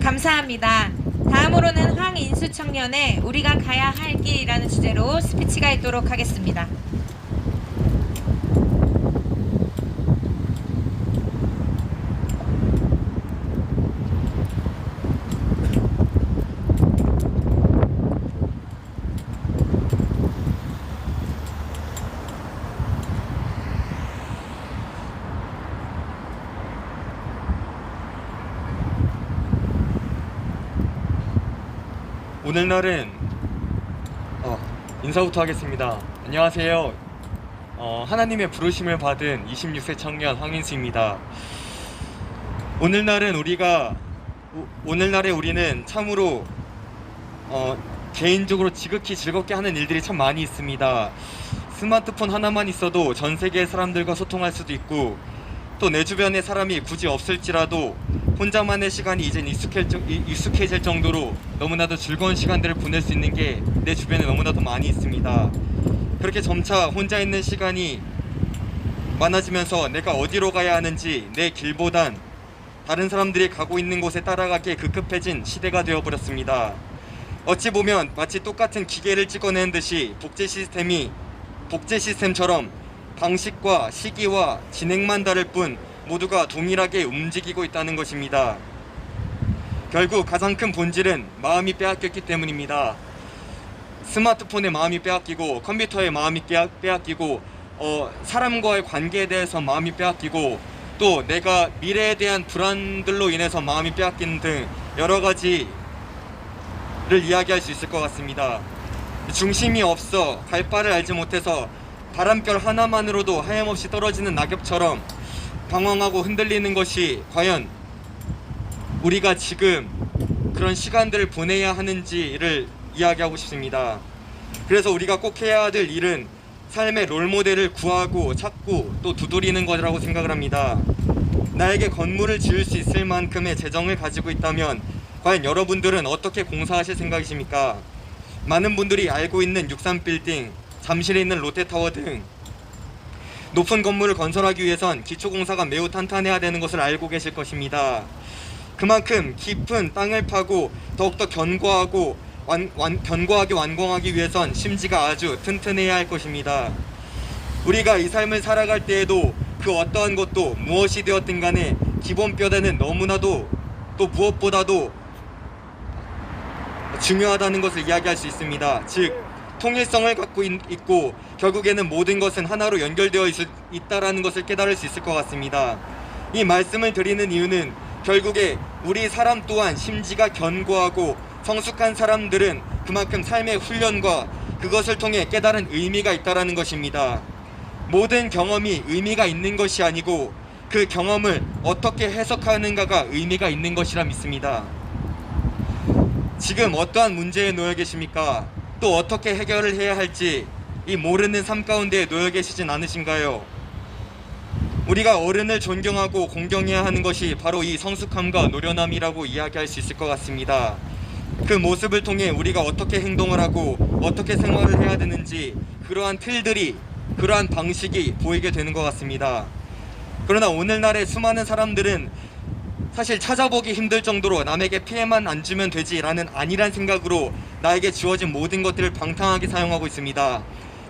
감사합니다. 다음으로는 황인수 청년의 우리가 가야 할 길이라는 주제로 스피치가 있도록 하겠습니다. 오늘날은 인사부터 하겠습니다. 안녕하세요. 하나님의 부르심을 받은 26세 청년 황인수입니다. 오늘날에 우리는 참으로 개인적으로 지극히 즐겁게 하는 일들이 참 많이 있습니다. 스마트폰 하나만 있어도 전 세계의 사람들과 소통할 수도 있고, 또 내 주변에 사람이 굳이 없을지라도 혼자만의 시간이 이젠 익숙해질 정도로 너무나도 즐거운 시간들을 보낼 수 있는 게 내 주변에 너무나도 많이 있습니다. 그렇게 점차 혼자 있는 시간이 많아지면서 내가 어디로 가야 하는지 내 길보단 다른 사람들이 가고 있는 곳에 따라가기에 급급해진 시대가 되어버렸습니다. 어찌 보면 마치 똑같은 기계를 찍어내는 듯이 복제 시스템처럼 방식과 시기와 진행만 다를 뿐 모두가 동일하게 움직이고 있다는 것입니다. 결국 가장 큰 본질은 마음이 빼앗겼기 때문입니다. 스마트폰의 마음이 빼앗기고, 컴퓨터의 마음이 빼앗기고, 사람과의 관계에 대해서 마음이 빼앗기고, 또 내가 미래에 대한 불안들로 인해서 마음이 빼앗기는 등 여러 가지를 이야기할 수 있을 것 같습니다. 중심이 없어 갈 바를 알지 못해서 바람결 하나만으로도 하염없이 떨어지는 낙엽처럼 방황하고 흔들리는 것이 과연 우리가 지금 그런 시간들을 보내야 하는지를 이야기하고 싶습니다. 그래서 우리가 꼭 해야 될 일은 삶의 롤모델을 구하고 찾고 또 두드리는 거라고 생각을 합니다. 나에게 건물을 지을 수 있을 만큼의 재정을 가지고 있다면 과연 여러분들은 어떻게 공사하실 생각이십니까? 많은 분들이 알고 있는 63빌딩, 잠실에 있는 롯데타워 등 높은 건물을 건설하기 위해선 기초공사가 매우 탄탄해야 되는 것을 알고 계실 것입니다. 그만큼 깊은 땅을 파고 더욱더 견고하게 완공하기 위해선 심지가 아주 튼튼해야 할 것입니다. 우리가 이 삶을 살아갈 때에도 그 어떠한 것도 무엇이 되었든 간에 기본 뼈대는 너무나도 또 무엇보다도 중요하다는 것을 이야기할 수 있습니다. 즉 통일성을 갖고 있고 결국에는 모든 것은 하나로 연결되어 있다라는 것을 깨달을 수 있을 것 같습니다. 이 말씀을 드리는 이유는 결국에 우리 사람 또한 심지가 견고하고 성숙한 사람들은 그만큼 삶의 훈련과 그것을 통해 깨달은 의미가 있다라는 것입니다. 모든 경험이 의미가 있는 것이 아니고 그 경험을 어떻게 해석하는가가 의미가 있는 것이라 믿습니다. 지금 어떠한 문제에 놓여 계십니까? 또 어떻게 해결을 해야 할지 이 모르는 삶 가운데 놓여 계시진 않으신가요? 우리가 어른을 존경하고 공경해야 하는 것이 바로 이 성숙함과 노련함이라고 이야기할 수 있을 것 같습니다. 그 모습을 통해 우리가 어떻게 행동을 하고 어떻게 생활을 해야 되는지 그러한 틀들이, 그러한 방식이 보이게 되는 것 같습니다. 그러나 오늘날의 수많은 사람들은 사실 찾아보기 힘들 정도로 남에게 피해만 안 주면 되지라는 안일한 생각으로 나에게 주어진 모든 것들을 방탕하게 사용하고 있습니다.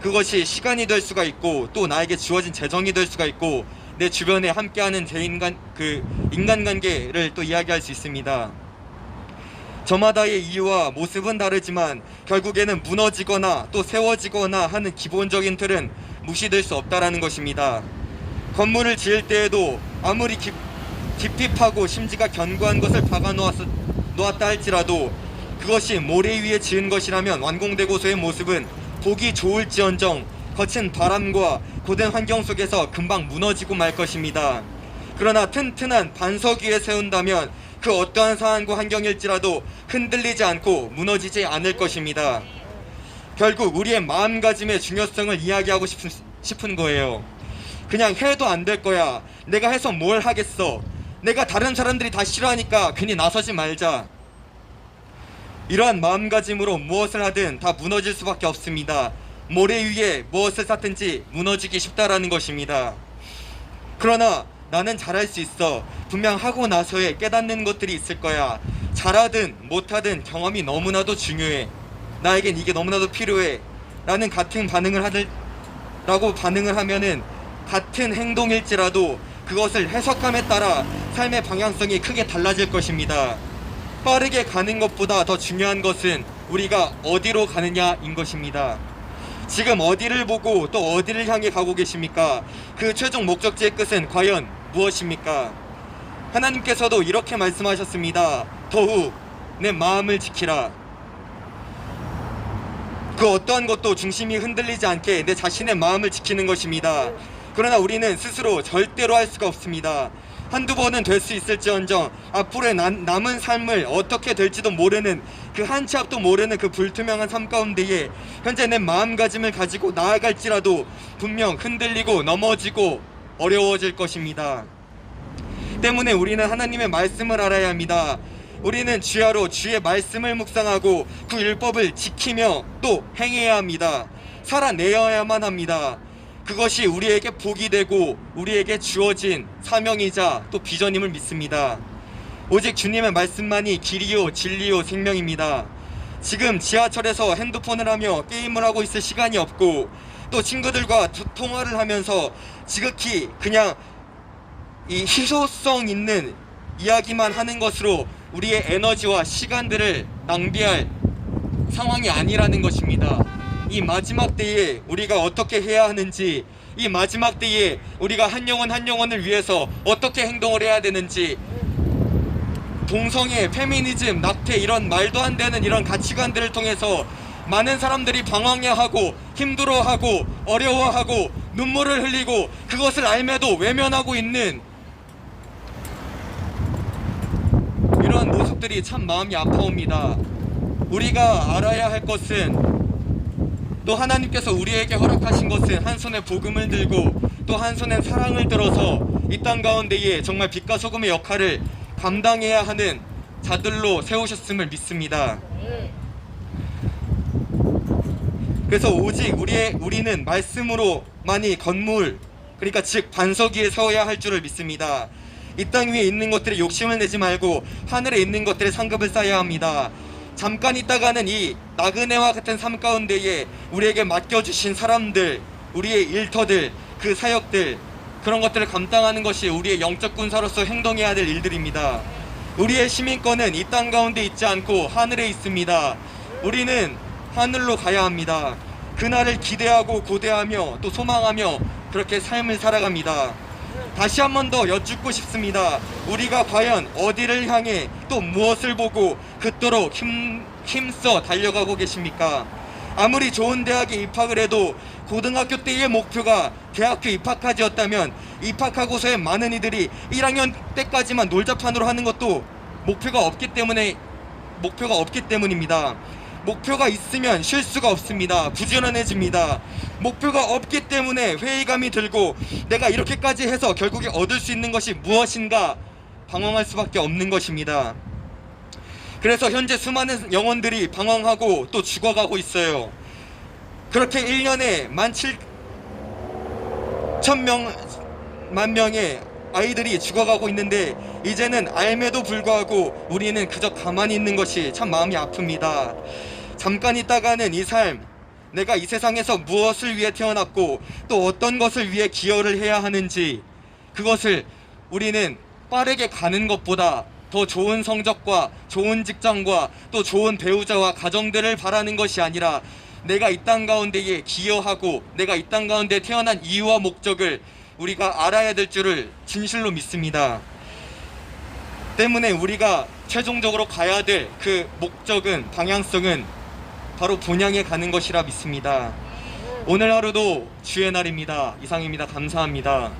그것이 시간이 될 수가 있고 또 나에게 주어진 재정이 될 수가 있고 내 주변에 함께하는 인간관계를 또 이야기할 수 있습니다. 저마다의 이유와 모습은 다르지만 결국에는 무너지거나 또 세워지거나 하는 기본적인 틀은 무시될 수 없다라는 것입니다. 건물을 지을 때에도 아무리 깊이 파고 심지가 견고한 것을 박아 놓았다 할지라도 그것이 모래 위에 지은 것이라면 완공되고서의 모습은 보기 좋을지언정 거친 바람과 고된 환경 속에서 금방 무너지고 말 것입니다. 그러나 튼튼한 반석 위에 세운다면 그 어떠한 상황과 환경일지라도 흔들리지 않고 무너지지 않을 것입니다. 결국 우리의 마음가짐의 중요성을 이야기하고 싶은 거예요. 그냥 해도 안 될 거야. 내가 해서 뭘 하겠어. 내가 다른 사람들이 다 싫어하니까 괜히 나서지 말자. 이러한 마음가짐으로 무엇을 하든 다 무너질 수밖에 없습니다. 모래 위에 무엇을 쌓든지 무너지기 쉽다라는 것입니다. 그러나 나는 잘할 수 있어. 분명 하고 나서야 깨닫는 것들이 있을 거야. 잘하든 못하든 경험이 너무나도 중요해. 나에겐 이게 너무나도 필요해. 라는 같은 라고 반응을 하면은 같은 행동일지라도 그것을 해석함에 따라 삶의 방향성이 크게 달라질 것입니다. 빠르게 가는 것보다 더 중요한 것은 우리가 어디로 가느냐인 것입니다. 지금 어디를 보고 또 어디를 향해 가고 계십니까? 그 최종 목적지의 끝은 과연 무엇입니까? 하나님께서도 이렇게 말씀하셨습니다. 더욱 내 마음을 지키라. 그 어떠한 것도 중심이 흔들리지 않게 내 자신의 마음을 지키는 것입니다. 그러나 우리는 스스로 절대로 할 수가 없습니다. 한두 번은 될 수 있을지언정 앞으로의 남은 삶을 어떻게 될지도 모르는, 그 한 치 앞도 모르는 그 불투명한 삶 가운데에 현재 내 마음가짐을 가지고 나아갈지라도 분명 흔들리고 넘어지고 어려워질 것입니다. 때문에 우리는 하나님의 말씀을 알아야 합니다. 우리는 주야로 주의 말씀을 묵상하고 그 율법을 지키며 또 행해야 합니다. 살아내야만 합니다. 그것이 우리에게 복이 되고 우리에게 주어진 사명이자 또 비전임을 믿습니다. 오직 주님의 말씀만이 길이요 진리요 생명입니다. 지금 지하철에서 핸드폰을 하며 게임을 하고 있을 시간이 없고 또 친구들과 통화를 하면서 지극히 그냥 이 희소성 있는 이야기만 하는 것으로 우리의 에너지와 시간들을 낭비할 상황이 아니라는 것입니다. 이 마지막 때에 우리가 어떻게 해야 하는지, 이 마지막 때에 우리가 한 영혼 한 영혼을 위해서 어떻게 행동을 해야 되는지, 동성애, 페미니즘, 낙태 이런 말도 안 되는 이런 가치관들을 통해서 많은 사람들이 방황해하고 힘들어하고 어려워하고 눈물을 흘리고 그것을 알매도 외면하고 있는 이런 모습들이 참 마음이 아파옵니다. 우리가 알아야 할 것은, 또 하나님께서 우리에게 허락하신 것은 한 손에 복음을 들고 또 한 손에 사랑을 들어서 이 땅 가운데에 정말 빛과 소금의 역할을 감당해야 하는 자들로 세우셨음을 믿습니다. 그래서 오직 우리는 말씀으로만이 건물, 그러니까 즉 반석 위에 세워야 할 줄을 믿습니다. 이 땅 위에 있는 것들에 욕심을 내지 말고 하늘에 있는 것들에 상급을 쌓아야 합니다. 잠깐 있다가는 이 나그네와 같은 삶 가운데에 우리에게 맡겨주신 사람들, 우리의 일터들, 그 사역들, 그런 것들을 감당하는 것이 우리의 영적 군사로서 행동해야 될 일들입니다. 우리의 시민권은 이 땅 가운데 있지 않고 하늘에 있습니다. 우리는 하늘로 가야 합니다. 그날을 기대하고 고대하며 또 소망하며 그렇게 삶을 살아갑니다. 다시 한 번 더 여쭙고 싶습니다. 우리가 과연 어디를 향해 또 무엇을 보고 그토록 힘써 달려가고 계십니까? 아무리 좋은 대학에 입학을 해도 고등학교 때의 목표가 대학교 입학까지였다면 입학하고서의 많은 이들이 1학년 때까지만 놀자판으로 하는 것도 목표가 없기 때문입니다. 목표가 있으면 쉴 수가 없습니다. 부지런해집니다. 목표가 없기 때문에 회의감이 들고 내가 이렇게까지 해서 결국에 얻을 수 있는 것이 무엇인가 방황할 수밖에 없는 것입니다. 그래서 현재 수많은 영혼들이 방황하고 또 죽어가고 있어요. 그렇게 1년에 17,000만 명의 아이들이 죽어가고 있는데 이제는 알매도 불구하고 우리는 그저 가만히 있는 것이 참 마음이 아픕니다. 잠깐 있다가는 이 삶, 내가 이 세상에서 무엇을 위해 태어났고 또 어떤 것을 위해 기여를 해야 하는지, 그것을 우리는 빠르게 가는 것보다 더 좋은 성적과 좋은 직장과 또 좋은 배우자와 가정들을 바라는 것이 아니라 내가 이 땅 가운데에 기여하고 내가 이 땅 가운데 태어난 이유와 목적을 우리가 알아야 될 줄을 진실로 믿습니다. 때문에 우리가 최종적으로 가야 될 그 목적은, 방향성은 바로 본향에 가는 것이라 믿습니다. 오늘 하루도 주의 날입니다. 이상입니다. 감사합니다.